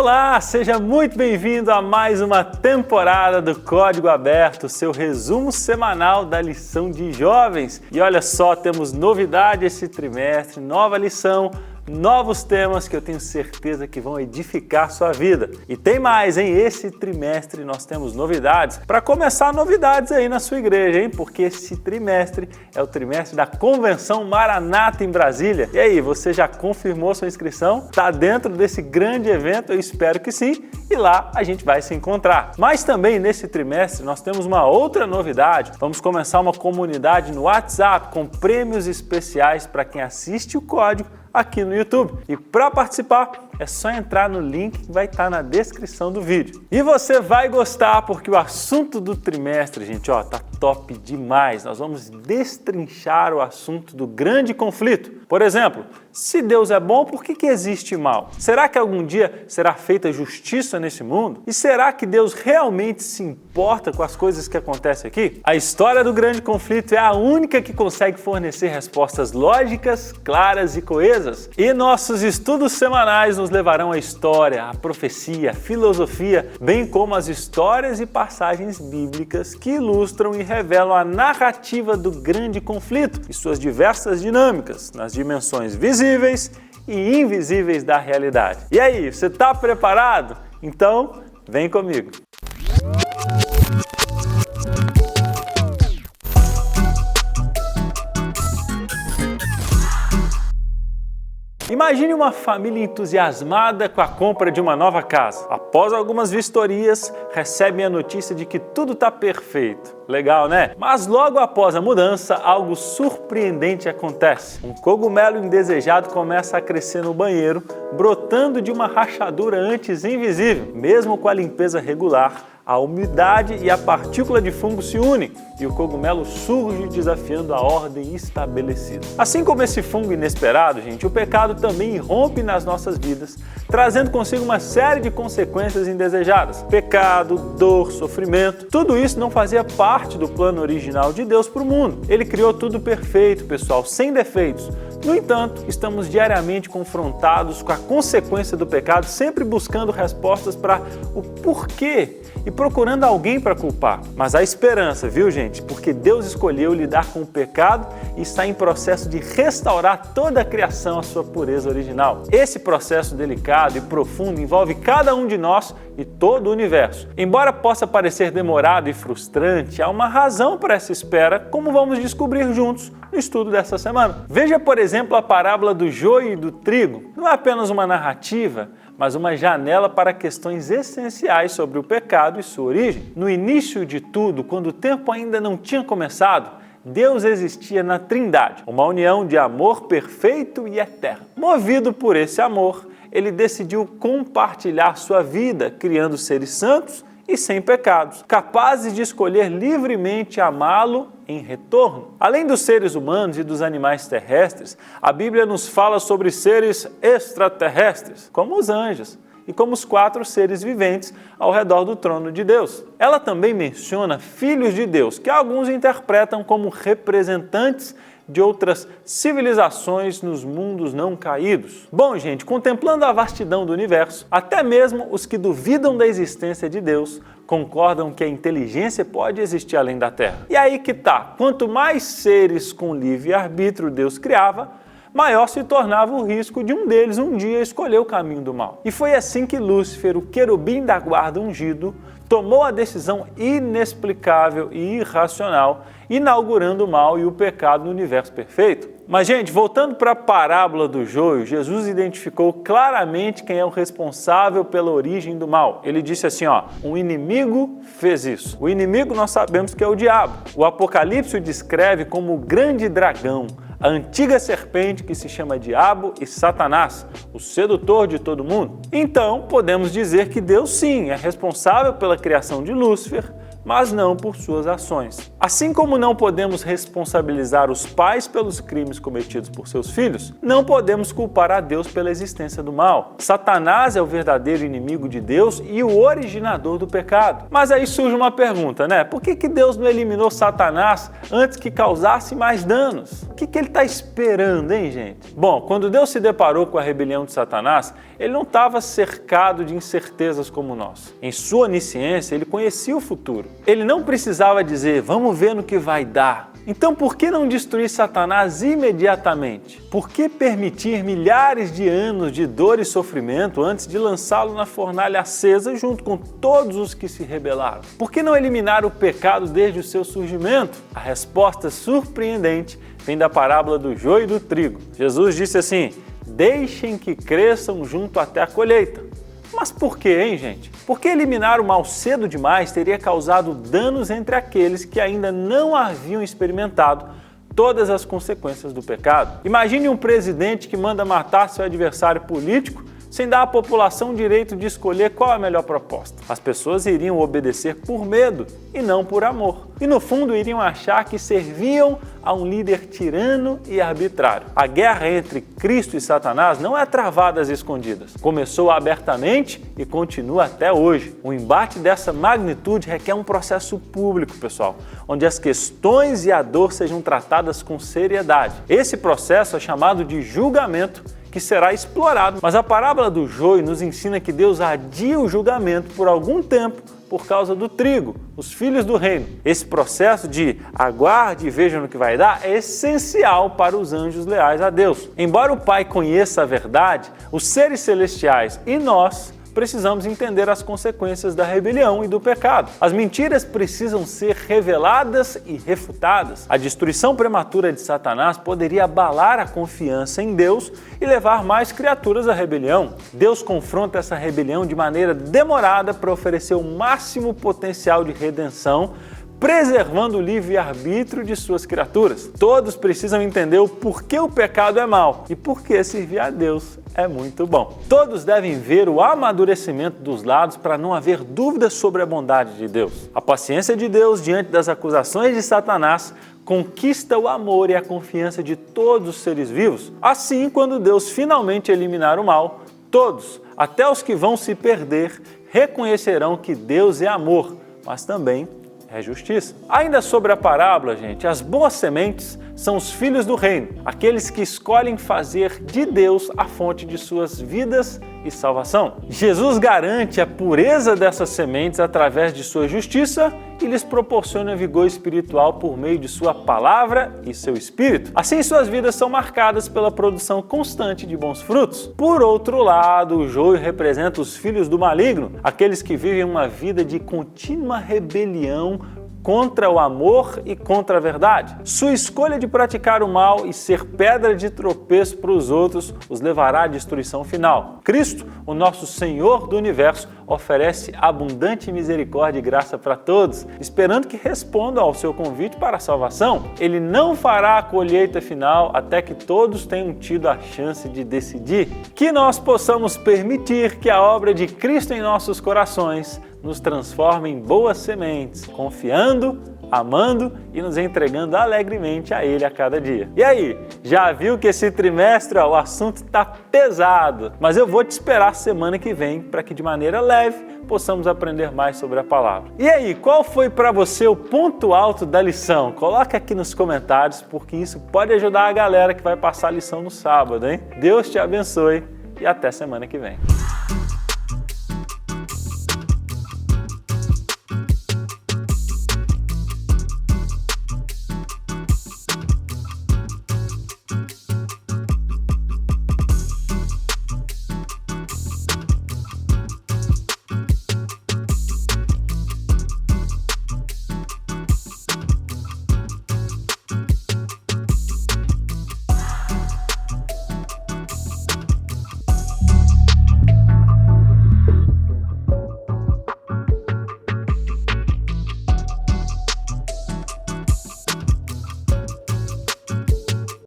Olá, seja muito bem-vindo a mais uma temporada do Código Aberto, seu resumo semanal da lição de jovens. E olha só, temos novidade esse trimestre, nova lição, novos temas que eu tenho certeza que vão edificar sua vida. E tem mais, hein? Esse trimestre nós temos novidades. Para começar, novidades aí na sua igreja, hein? Porque esse trimestre é o trimestre da Convenção Maranata em Brasília. E aí, você já confirmou sua inscrição? Tá dentro desse grande evento? Eu espero que sim. E lá a gente vai se encontrar. Mas também nesse trimestre nós temos uma outra novidade. Vamos começar uma comunidade no WhatsApp com prêmios especiais para quem assiste o Código aqui no YouTube. E para participar é só entrar no link que vai estar na descrição do vídeo. E você vai gostar porque o assunto do trimestre, gente, tá top demais. Nós vamos destrinchar o assunto do grande conflito. Por exemplo, se Deus é bom, por que existe mal? Será que algum dia será feita justiça nesse mundo? E será que Deus realmente se importa com as coisas que acontecem aqui? A história do grande conflito é a única que consegue fornecer respostas lógicas, claras e coesas. E nossos estudos semanais nos levarão à história, à profecia, à filosofia, bem como as histórias e passagens bíblicas que ilustram e revelam a narrativa do grande conflito e suas diversas dinâmicas nas dimensões visíveis e invisíveis da realidade. E aí, você está preparado? Então, vem comigo! Imagine uma família entusiasmada com a compra de uma nova casa. Após algumas vistorias, recebem a notícia de que tudo está perfeito. Legal, né? Mas logo após a mudança, algo surpreendente acontece. Um cogumelo indesejado começa a crescer no banheiro, brotando de uma rachadura antes invisível. Mesmo com a limpeza regular, a umidade e a partícula de fungo se unem e o cogumelo surge desafiando a ordem estabelecida. Assim como esse fungo inesperado, gente, o pecado também irrompe nas nossas vidas, trazendo consigo uma série de consequências indesejadas. Pecado, dor, sofrimento, tudo isso não fazia parte do plano original de Deus para o mundo. Ele criou tudo perfeito, pessoal, sem defeitos. No entanto, estamos diariamente confrontados com a consequência do pecado, sempre buscando respostas para o porquê e procurando alguém para culpar. Mas há esperança, viu, gente? Porque Deus escolheu lidar com o pecado e está em processo de restaurar toda a criação à sua pureza original. Esse processo delicado e profundo envolve cada um de nós e todo o universo. Embora possa parecer demorado e frustrante, há uma razão para essa espera, como vamos descobrir juntos no estudo dessa semana. Veja, por exemplo, a parábola do joio e do trigo. Não é apenas uma narrativa, mas uma janela para questões essenciais sobre o pecado e sua origem. No início de tudo, quando o tempo ainda não tinha começado, Deus existia na Trindade, uma união de amor perfeito e eterno. Movido por esse amor, ele decidiu compartilhar sua vida, criando seres santos e sem pecados, capazes de escolher livremente amá-lo em retorno. Além dos seres humanos e dos animais terrestres, a Bíblia nos fala sobre seres extraterrestres, como os anjos, e como os 4 seres viventes ao redor do trono de Deus. Ela também menciona filhos de Deus, que alguns interpretam como representantes de outras civilizações nos mundos não caídos. Bom, gente, contemplando a vastidão do universo, até mesmo os que duvidam da existência de Deus concordam que a inteligência pode existir além da Terra. E aí que tá, quanto mais seres com livre-arbítrio Deus criava, maior se tornava o risco de um deles um dia escolher o caminho do mal. E foi assim que Lúcifer, o querubim da guarda ungido, tomou a decisão inexplicável e irracional, inaugurando o mal e o pecado no universo perfeito. Mas, gente, voltando para a parábola do joio, Jesus identificou claramente quem é o responsável pela origem do mal. Ele disse assim, um inimigo fez isso. O inimigo nós sabemos que é o diabo. O Apocalipse o descreve como o grande dragão, a antiga serpente que se chama Diabo e Satanás, o sedutor de todo mundo. Então, podemos dizer que Deus sim é responsável pela criação de Lúcifer, mas não por suas ações. Assim como não podemos responsabilizar os pais pelos crimes cometidos por seus filhos, não podemos culpar a Deus pela existência do mal. Satanás é o verdadeiro inimigo de Deus e o originador do pecado. Mas aí surge uma pergunta, né? Por que Deus não eliminou Satanás antes que causasse mais danos? O que ele está esperando, hein, gente? Bom, quando Deus se deparou com a rebelião de Satanás, ele não estava cercado de incertezas como nós. Em sua onisciência, ele conhecia o futuro. Ele não precisava dizer, vamos ver no que vai dar. Então, por que não destruir Satanás imediatamente? Por que permitir milhares de anos de dor e sofrimento antes de lançá-lo na fornalha acesa junto com todos os que se rebelaram? Por que não eliminar o pecado desde o seu surgimento? A resposta surpreendente vem da parábola do joio e do trigo. Jesus disse assim, deixem que cresçam junto até a colheita. Mas por quê, hein, gente? Porque eliminar o mal cedo demais teria causado danos entre aqueles que ainda não haviam experimentado todas as consequências do pecado. Imagine um presidente que manda matar seu adversário político sem dar à população o direito de escolher qual é a melhor proposta. As pessoas iriam obedecer por medo e não por amor. E no fundo iriam achar que serviam a um líder tirano e arbitrário. A guerra entre Cristo e Satanás não é travada às escondidas. Começou abertamente e continua até hoje. O embate dessa magnitude requer um processo público, pessoal, onde as questões e a dor sejam tratadas com seriedade. Esse processo é chamado de julgamento, que será explorado. Mas a parábola do joio nos ensina que Deus adia o julgamento por algum tempo por causa do trigo, os filhos do reino. Esse processo de aguarde e veja no que vai dar é essencial para os anjos leais a Deus. Embora o Pai conheça a verdade, os seres celestiais e nós precisamos entender as consequências da rebelião e do pecado. As mentiras precisam ser reveladas e refutadas. A destruição prematura de Satanás poderia abalar a confiança em Deus e levar mais criaturas à rebelião. Deus confronta essa rebelião de maneira demorada para oferecer o máximo potencial de redenção, preservando o livre-arbítrio de suas criaturas. Todos precisam entender o porquê o pecado é mal e por que servir a Deus é muito bom. Todos devem ver o amadurecimento dos lados para não haver dúvidas sobre a bondade de Deus. A paciência de Deus diante das acusações de Satanás conquista o amor e a confiança de todos os seres vivos. Assim, quando Deus finalmente eliminar o mal, todos, até os que vão se perder, reconhecerão que Deus é amor, mas também é justiça. Ainda sobre a parábola, gente, as boas sementes são os filhos do reino, aqueles que escolhem fazer de Deus a fonte de suas vidas e salvação. Jesus garante a pureza dessas sementes através de sua justiça e lhes proporciona vigor espiritual por meio de sua palavra e seu espírito. Assim, suas vidas são marcadas pela produção constante de bons frutos. Por outro lado, o joio representa os filhos do maligno, aqueles que vivem uma vida de contínua rebelião contra o amor e contra a verdade. Sua escolha de praticar o mal e ser pedra de tropeço para os outros os levará à destruição final. Cristo, o nosso Senhor do Universo, oferece abundante misericórdia e graça para todos, esperando que respondam ao seu convite para a salvação. Ele não fará a colheita final até que todos tenham tido a chance de decidir. Que nós possamos permitir que a obra de Cristo em nossos corações nos transforme em boas sementes, confiando, amando e nos entregando alegremente a Ele a cada dia. E aí, já viu que esse trimestre o assunto está pesado, mas eu vou te esperar semana que vem para que de maneira leve possamos aprender mais sobre a palavra. E aí, qual foi para você o ponto alto da lição? Coloca aqui nos comentários, porque isso pode ajudar a galera que vai passar a lição no sábado, hein? Deus te abençoe e até semana que vem.